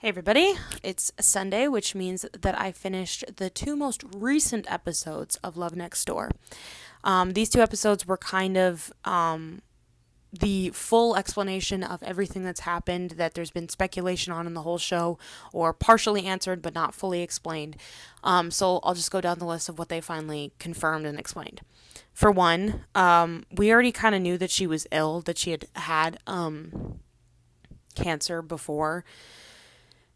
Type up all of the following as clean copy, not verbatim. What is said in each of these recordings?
Hey everybody, it's Sunday, which means that I finished the two most recent episodes of Love Next Door. These two episodes were kind of the full explanation of everything that's happened that there's been speculation on in the whole show, or partially answered but not fully explained. So I'll just go down the list of what they finally confirmed and explained. For one, we already kind of knew that she was ill, that she had cancer before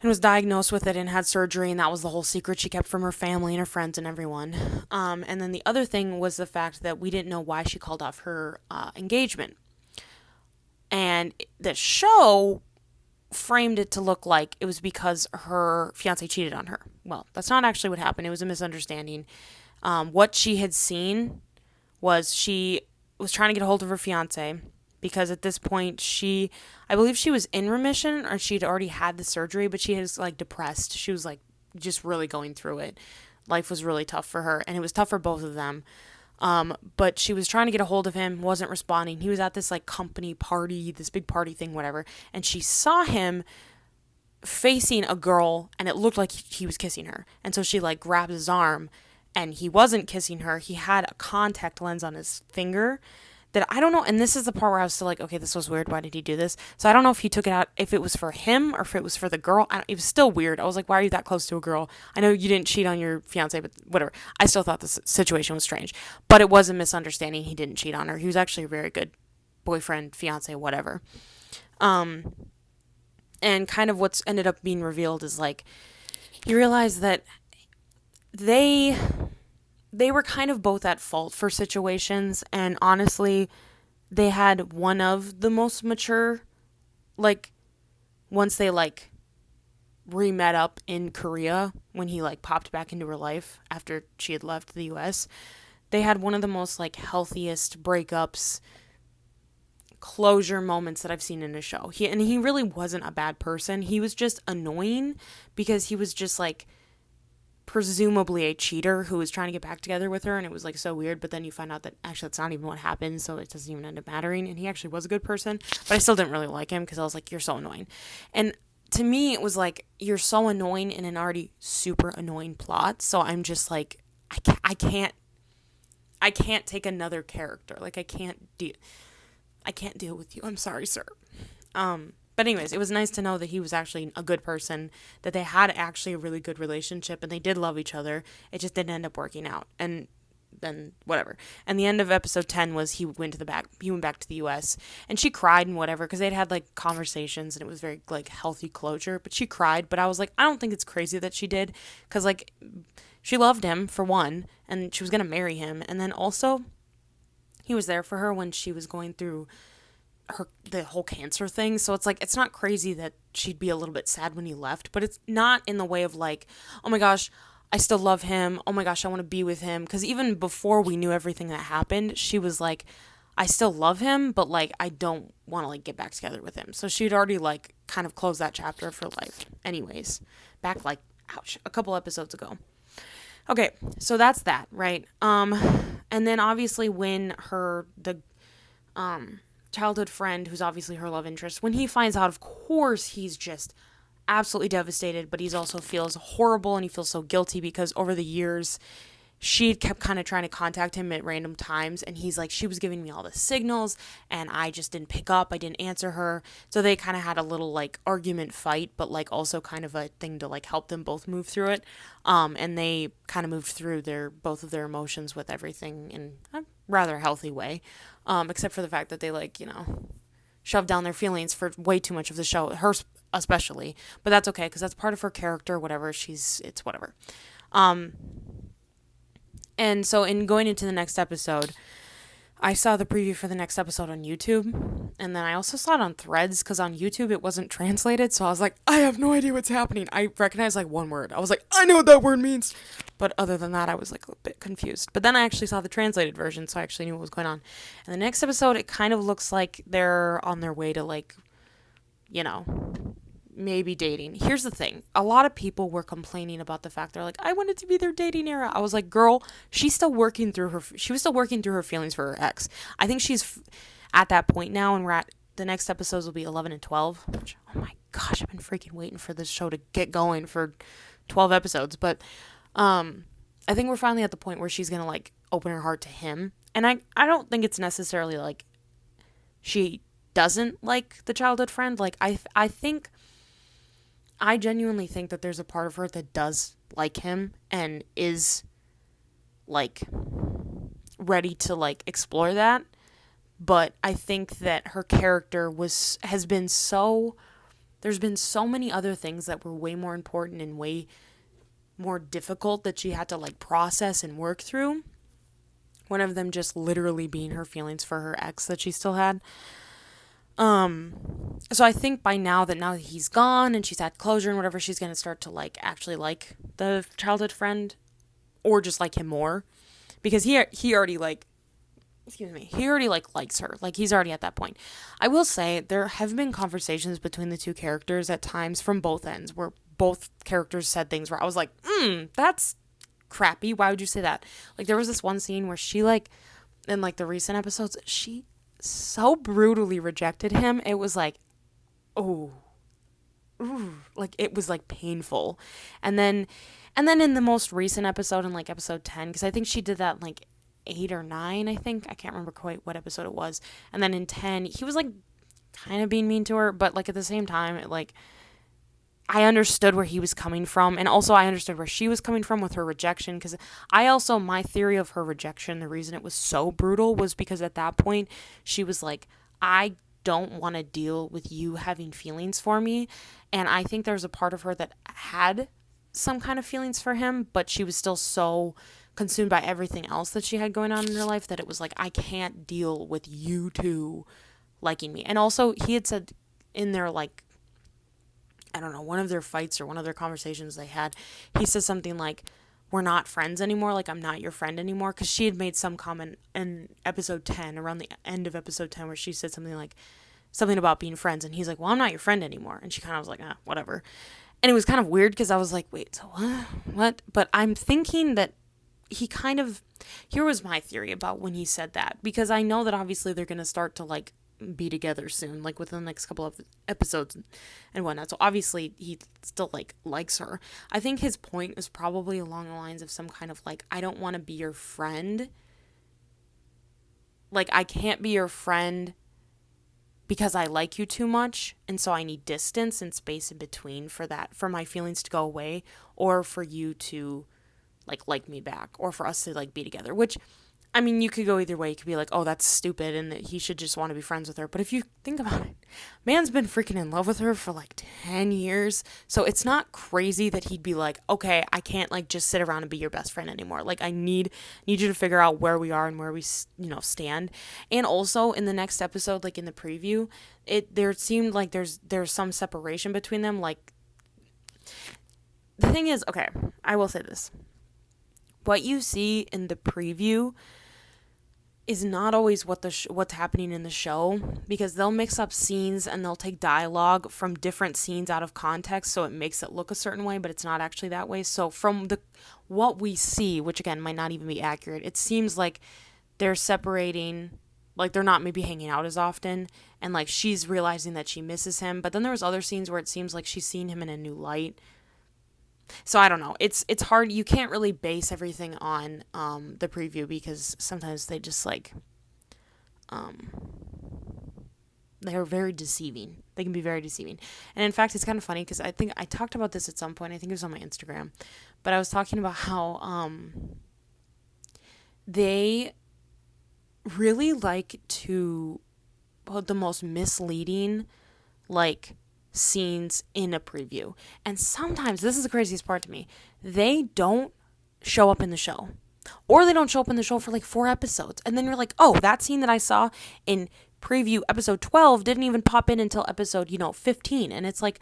and was diagnosed with it and had surgery, and that was the whole secret she kept from her family and her friends and everyone. And then the other thing was the fact that we didn't know why she called off her engagement. And the show framed it to look like it was because her fiance cheated on her. Well, that's not actually what happened. It was a misunderstanding. What she had seen was she was trying to get a hold of her fiance because at this point I believe she was in remission, or she'd already had the surgery, but she was depressed. She was just really going through it. Life was really tough for her, and it was tough for both of them. But she was trying to get a hold of him, wasn't responding. He was at this company party, this big party thing, whatever, and she saw him facing a girl, and it looked like he was kissing her. And so she grabbed his arm, and he wasn't kissing her. He had a contact lens on his finger that I don't know, and this is the part where I was still okay, this was weird, why did he do this? So I don't know if he took it out, if it was for him or if it was for the girl. It was still weird. I was why are you that close to a girl? I know you didn't cheat on your fiance, but whatever. I still thought the situation was strange, but it was a misunderstanding. He didn't cheat on her. He was actually a very good boyfriend, fiance, whatever. And kind of what's ended up being revealed is you realize that they were kind of both at fault for situations, and honestly, they had one of the most mature, once they re-met up in Korea, when he popped back into her life after she had left the US, they had one of the most healthiest breakups, closure moments that I've seen in a show. He really wasn't a bad person. He was just annoying because he was just presumably a cheater who was trying to get back together with her, and it was so weird, but then you find out that actually that's not even what happened, so it doesn't even end up mattering, and he actually was a good person, but I still didn't really like him because I was you're so annoying. And to me it was you're so annoying in an already super annoying plot, so I'm just I can't take another character. I can't deal with you. I'm sorry, sir. But anyways, it was nice to know that he was actually a good person, that they had actually a really good relationship, and they did love each other. It just didn't end up working out. And then whatever. And the end of episode 10 was he went back to the US, and she cried and whatever, because they'd had conversations, and it was very healthy closure, but she cried. But I was I don't think it's crazy that she did, because she loved him for one, and she was going to marry him. And then also he was there for her when she was going through the whole cancer thing, so it's not crazy that she'd be a little bit sad when he left, but it's not in the way of oh my gosh, I still love him, oh my gosh, I want to be with him, because even before we knew everything that happened, she was I still love him, but I don't want to get back together with him. So she'd already kind of closed that chapter of her life. Anyways, back ouch, a couple episodes ago. Okay, so that's that, right? And then obviously when the childhood friend, who's obviously her love interest, when he finds out, of course he's just absolutely devastated, but he's also feels horrible, and he feels so guilty because over the years she kept kind of trying to contact him at random times, and he's she was giving me all the signals and I just didn't pick up, I didn't answer her. So they kind of had a little argument fight, but also kind of a thing to help them both move through it. And they kind of moved through both of their emotions with everything in a rather healthy way, except for the fact that they shoved down their feelings for way too much of the show, her especially, but that's okay because that's part of her character, whatever. It's whatever. And so in going into the next episode, I saw the preview for the next episode on YouTube, and then I also saw it on Threads, because on YouTube it wasn't translated, so I was I have no idea what's happening. I recognized one word. I was I know what that word means, but other than that, I was a bit confused. But then I actually saw the translated version, so I actually knew what was going on. And the next episode, it kind of looks like they're on their way to maybe dating. Here's the thing. A lot of people were complaining about the fact they're I want it to be their dating era. I was girl, she was still working through her feelings for her ex. I think she's at that point now, and we're at the next episodes will be 11 and 12, which, oh my gosh, I've been freaking waiting for this show to get going for 12 episodes. But I think we're finally at the point where she's going to, like, open her heart to him. And I don't think it's necessarily, like, she doesn't like the childhood friend. Like, I genuinely think that there's a part of her that does like him and is, like, ready to, like, explore that. But I think that her character has been so, there's been so many other things that were way more important and way more difficult that she had to, like, process and work through. One of them just literally being her feelings for her ex that she still had. So I think now that he's gone and she's had closure and whatever, she's going to start to, like, actually like the childhood friend, or just like him more, because he already, like, he already, like, likes her. Like, he's already at that point. I will say there have been conversations between the two characters at times from both ends where both characters said things where I was like, that's crappy. Why would you say that? Like, there was this one scene where she, like, in, like, the recent episodes, she so brutally rejected him. It was like, oh, ooh, like, it was, like, painful. And then in the most recent episode, in, like, episode 10, because I think she did that, like, 8 or 9, I think. I can't remember quite what episode it was. And then in 10, he was, like, kind of being mean to her, but, like, at the same time, it, like, I understood where he was coming from, and also I understood where she was coming from with her rejection, because my theory of her rejection, the reason it was so brutal was because at that point, she was like, I don't want to deal with you having feelings for me, and I think there's a part of her that had some kind of feelings for him, but she was still so consumed by everything else that she had going on in her life that it was like, I can't deal with you two liking me. And also, he had said in their, like, I don't know, one of their fights or one of their conversations they had, he said something like, we're not friends anymore, like, I'm not your friend anymore, because she had made some comment in episode 10, around the end of episode 10, where she said something about being friends, and he's like, well, I'm not your friend anymore, and she kind of was like, whatever. And it was kind of weird, because I was like, wait, so what? But I'm thinking that here was my theory about when he said that, because I know that obviously they're going to start to, like, be together soon, like, within the next couple of episodes and whatnot. So obviously he still, like, likes her. I think his point is probably along the lines of some kind of, like, I don't want to be your friend. Like, I can't be your friend because I like you too much, and so I need distance and space in between for my feelings to go away, or for you to, like me back, or for us to, like, be together, which, I mean, you could go either way. You could be like, oh, that's stupid, and that he should just want to be friends with her. But if you think about it, man's been freaking in love with her for, like, 10 years. So it's not crazy that he'd be like, okay, I can't, like, just sit around and be your best friend anymore. Like, I need you to figure out where we are and where we, stand. And also, in the next episode, like, in the preview, there seemed like there's some separation between them. Like, the thing is, okay, I will say this. What you see in the preview is not always what's happening in the show, because they'll mix up scenes and they'll take dialogue from different scenes out of context, so it makes it look a certain way, but it's not actually that way. So from what we see, which again might not even be accurate, it seems like they're separating, like, they're not maybe hanging out as often, and, like, she's realizing that she misses him, but then there was other scenes where it seems like she's seen him in a new light. So I don't know. It's hard. You can't really base everything on the preview, because sometimes they just, like, they're very deceiving. They can be very deceiving. And in fact, it's kind of funny, because I think I talked about this at some point. I think it was on my Instagram, but I was talking about how they really like to put the most misleading, like, scenes in a preview. And sometimes, this is the craziest part to me, they don't show up in the show, or they don't show up in the show for, like, 4 episodes, and then you're like, oh, that scene that I saw in preview episode 12 didn't even pop in until episode 15, and it's like,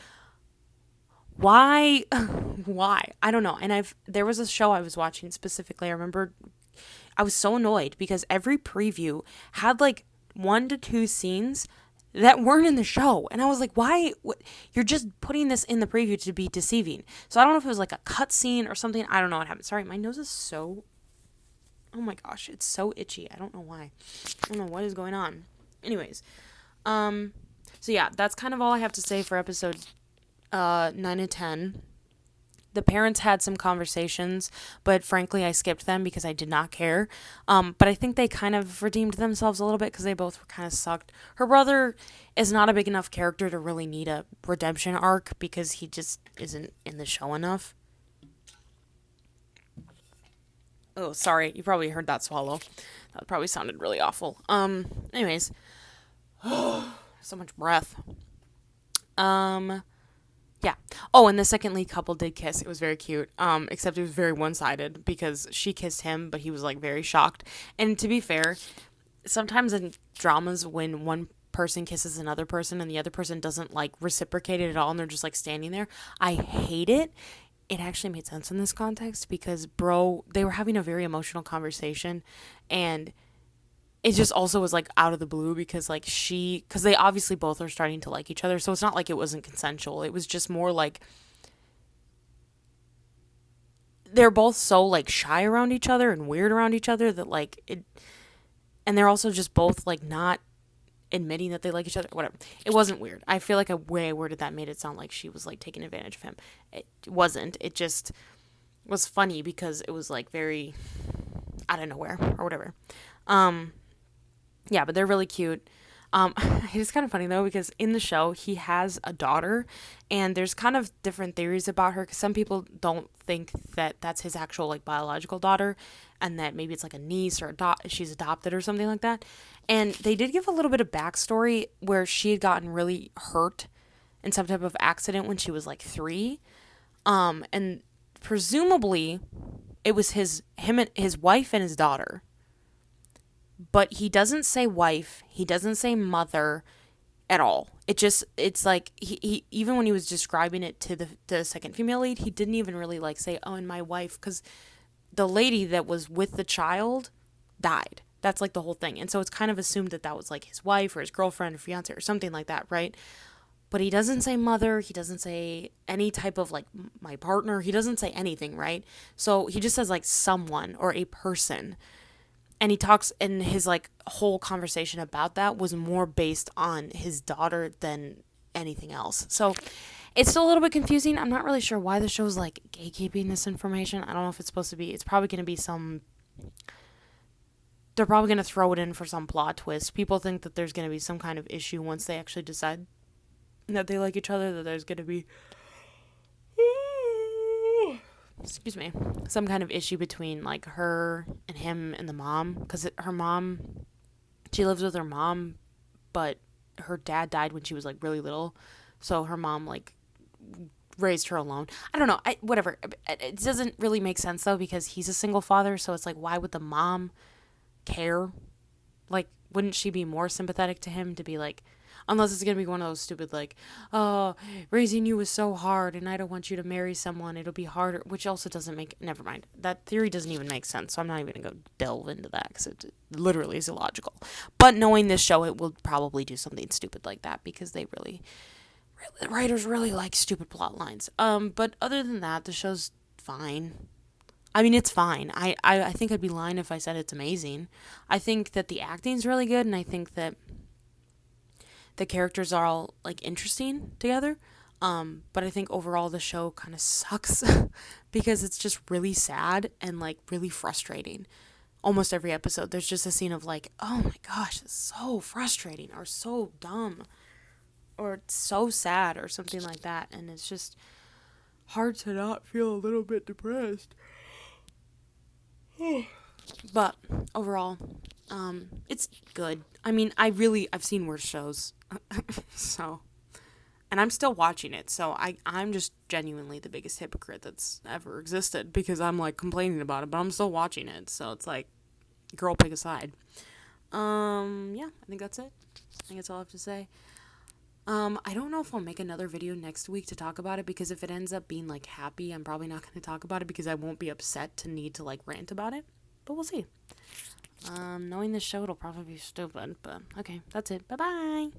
why? I don't know. And there was a show I was watching specifically, I remember I was so annoyed because every preview had, like, 1 to 2 scenes that weren't in the show. And I was like, why? You're just putting this in the preview to be deceiving. So I don't know if it was, like, a cut scene or something. I don't know what happened. Sorry, my nose is so, oh my gosh, it's so itchy. I don't know why. I don't know what is going on. Anyways, So yeah, that's kind of all I have to say for episode 9 and 10. The parents had some conversations, but frankly, I skipped them because I did not care. But I think they kind of redeemed themselves a little bit because they both were kind of sucked. Her brother is not a big enough character to really need a redemption arc because he just isn't in the show enough. Oh, sorry, you probably heard that swallow. That probably sounded really awful. Anyways, so much breath. Yeah. Oh, and the second lead couple did kiss. It was very cute. Except it was very one-sided because she kissed him, but he was like very shocked. And to be fair, sometimes in dramas when one person kisses another person and the other person doesn't like reciprocate it at all and they're just like standing there, I hate it. It actually made sense in this context because they were having a very emotional conversation, and it just also was like out of the blue because like because they obviously both are starting to like each other, so it's not like it wasn't consensual. It was just more like they're both so like shy around each other and weird around each other that like it, and they're also just both like not admitting that they like each other, whatever. It wasn't weird. I feel like a way I worded that made it sound like she was like taking advantage of him. It wasn't. It just was funny because it was like very out of nowhere or whatever. Yeah, but they're really cute. It's kind of funny though because in the show he has a daughter, and there's kind of different theories about her because some people don't think that that's his actual like biological daughter, and that maybe it's like a niece or she's adopted or something like that. And they did give a little bit of backstory where she had gotten really hurt in some type of accident when she was like 3, and presumably it was his wife and his daughter. But he doesn't say wife, he doesn't say mother at all. It's like he even when he was describing it to the second female lead, he didn't even really like say, oh, and my wife, because the lady that was with the child died. That's like the whole thing. And so it's kind of assumed that that was like his wife or his girlfriend or fiance or something like that, right? But he doesn't say mother, he doesn't say any type of like my partner, he doesn't say anything, right? So he just says like someone or a person. And he talks, and his like whole conversation about that was more based on his daughter than anything else. So it's still a little bit confusing. I'm not really sure why the show's like gatekeeping this information. I don't know if it's supposed to be. It's probably going to be they're probably going to throw it in for some plot twist. People think that there's going to be some kind of issue once they actually decide that they like each other, that there's going to be excuse me, some kind of issue between like her and him and the mom, because her mom, she lives with her mom, but her dad died when she was like really little, so her mom like raised her alone. I don't know, whatever. It doesn't really make sense though because he's a single father, so it's like why would the mom care? Like wouldn't she be more sympathetic to him to be like, unless it's going to be one of those stupid, like, oh, raising you was so hard and I don't want you to marry someone. It'll be harder, which also doesn't make, never mind. That theory doesn't even make sense, so I'm not even going to go delve into that because it literally is illogical. But knowing this show, it will probably do something stupid like that because they really the writers really like stupid plot lines. But other than that, the show's fine. I mean, it's fine. I think I'd be lying if I said it's amazing. I think that the acting's really good, and I think that the characters are all like interesting together. But I think overall the show kind of sucks because it's just really sad and like really frustrating. Almost every episode, there's just a scene of like, oh my gosh, it's so frustrating or so dumb or so sad or something like that. And it's just hard to not feel a little bit depressed. But overall, it's good. I mean, I've seen worse shows. So, and I'm still watching it. So I'm just genuinely the biggest hypocrite that's ever existed because I'm like complaining about it, but I'm still watching it. So it's like, girl, pick a side. Yeah, I think that's it. I think that's all I have to say. I don't know if I'll make another video next week to talk about it because if it ends up being like happy, I'm probably not going to talk about it because I won't be upset to need to like rant about it, but we'll see. Knowing this show, it'll probably be stupid, but okay, that's it. Bye-bye.